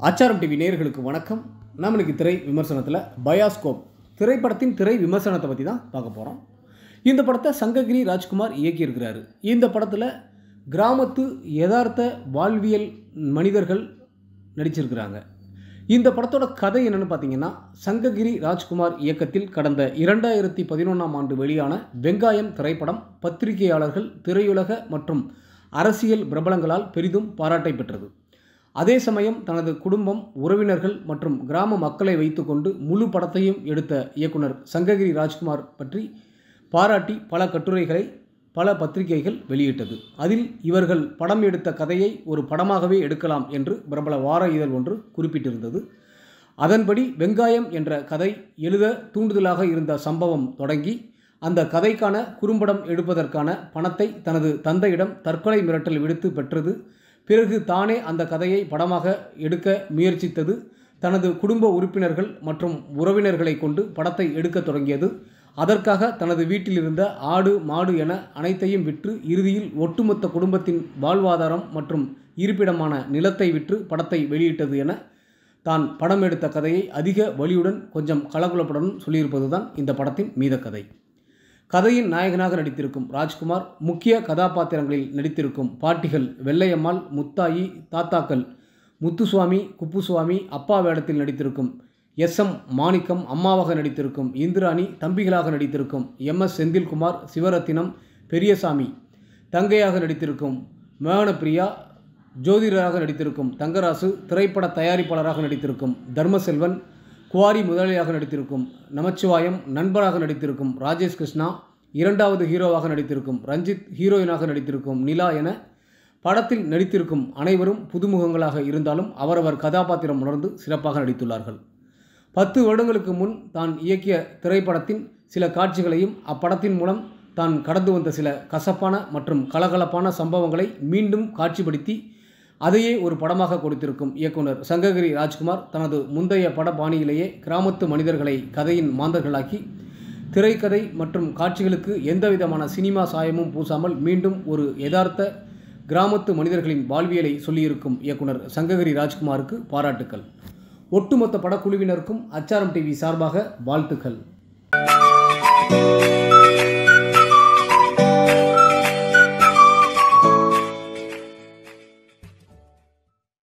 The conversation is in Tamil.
ஆச்சாரம் டிவி நேயர்களுக்கு வணக்கம். நாம் இன்னைக்கு திரை விமர்சனத்தில் பயாஸ்கோப் திரைப்படத்தின் திரை விமர்சனத்தை பற்றி தான் பார்க்க போகிறோம். இந்த படத்தை சங்ககிரி ராஜ்குமார் இயக்கியிருக்கிறாரு. இந்த படத்தில் கிராமத்து யதார்த்த வாழ்வியல் மனிதர்கள் நடிச்சிருக்கிறாங்க. இந்த படத்தோட கதை என்னென்னு பார்த்தீங்கன்னா, சங்ககிரி ராஜ்குமார் இயக்கத்தில் கடந்த 2011ஆம் ஆண்டு வெளியான வெங்காயம் திரைப்படம் பத்திரிகையாளர்கள், திரையுலக மற்றும் அரசியல் பிரபலங்களால் பெரிதும் பாராட்டை பெற்றது. அதே சமயம் தனது குடும்பம், உறவினர்கள் மற்றும் கிராம மக்களை வைத்துக்கொண்டு முழு படத்தையும் எடுத்த இயக்குனர் சங்ககிரி ராஜ்குமார் பற்றி பாராட்டி பல கட்டுரைகளை பல பத்திரிகைகள் வெளியிட்டது. அதில் இவர்கள் படம் எடுத்த கதையை ஒரு படமாகவே எடுக்கலாம் என்று பிரபல வார இதழ் ஒன்று குறிப்பிட்டிருந்தது. அதன்படி வெங்காயம் என்ற கதை எழுத தூண்டுதலாக இருந்த சம்பவம் தொடங்கி அந்த கதைக்கான குறும்படம் எடுப்பதற்கான பணத்தை தனது தந்தையிடம் தற்கொலை மிரட்டல் விடுத்து பெற்றது. பிறகு தானே அந்த கதையை படமாக எடுக்க முயற்சித்தது. தனது குடும்ப உறுப்பினர்கள் மற்றும் உறவினர்களை கொண்டு படத்தை எடுக்க தொடங்கியது. அதற்காக தனது வீட்டில் இருந்த ஆடு, மாடு என அனைத்தையும் விற்று இறுதியில் ஒட்டுமொத்த குடும்பத்தின் வாழ்வாதாரம் மற்றும் இருப்பிடமான நிலத்தை விற்று படத்தை வெளியிட்டது என தான் படம் எடுத்த கதையை அதிக வலியுடன் கொஞ்சம் கலகலப்புடன் சொல்லியிருப்பது தான் இந்த படத்தின் மீத கதை. கதையின் நாயகனாக நடித்திருக்கும் ராஜ்குமார், முக்கிய கதாபாத்திரங்களில் நடித்திருக்கும் பாட்டிகள் வெள்ளையம்மாள், முத்தாயி, தாத்தாக்கள் முத்துசுவாமி, குப்புசுவாமி, அப்பா வேடத்தில் நடித்திருக்கும் SM மாணிக்கம், அம்மாவாக நடித்திருக்கும் இந்திராணி, தம்பிகளாக நடித்திருக்கும் MS செந்தில்குமார், சிவரத்தினம், பெரியசாமி, தங்கையாக நடித்திருக்கும் மோகனப்பிரியா, ஜோதிடராக நடித்திருக்கும் தங்கராசு, திரைப்பட தயாரிப்பாளராக நடித்திருக்கும் தர்மசெல்வன், குவாரி முதலாளியாக நடித்திருக்கும் நமச்சிவாயம், நண்பராக நடித்திருக்கும் ராஜேஷ் கிருஷ்ணா, இரண்டாவது ஹீரோவாக நடித்திருக்கும் ரஞ்சித், ஹீரோயினாக நடித்திருக்கும் நிலா என படத்தில் நடித்திருக்கும் அனைவரும் புதுமுகங்களாக இருந்தாலும் அவரவர் கதாபாத்திரம் உணர்ந்து சிறப்பாக நடித்துள்ளார்கள். 10 வருடங்களுக்கு முன் தான் இயக்கிய திரைப்படத்தின் சில காட்சிகளையும் அப்படத்தின் மூலம் தான் கடந்து வந்த சில கசப்பான மற்றும் கலகலப்பான சம்பவங்களை மீண்டும் காட்சிப்படுத்தி அதையே ஒரு படமாக கொடுத்திருக்கும் இயக்குனர் சங்ககிரி ராஜ்குமார் தனது முந்தைய பட பாணியிலேயே கிராமத்து மனிதர்களை கதையின் மாந்தர்களாக்கி திரைக்கதை மற்றும் காட்சிகளுக்கு எந்தவிதமான சினிமா சாயமும் பூசாமல் மீண்டும் ஒரு யதார்த்த கிராமத்து மனிதர்களின் வாழ்வியலை சொல்லியிருக்கும் இயக்குனர் சங்ககிரி ராஜ்குமாருக்கு பாராட்டுக்கள். ஒட்டுமொத்த படக்குழுவினருக்கும் ஆச்சாரம் டிவி சார்பாக வாழ்த்துக்கள்.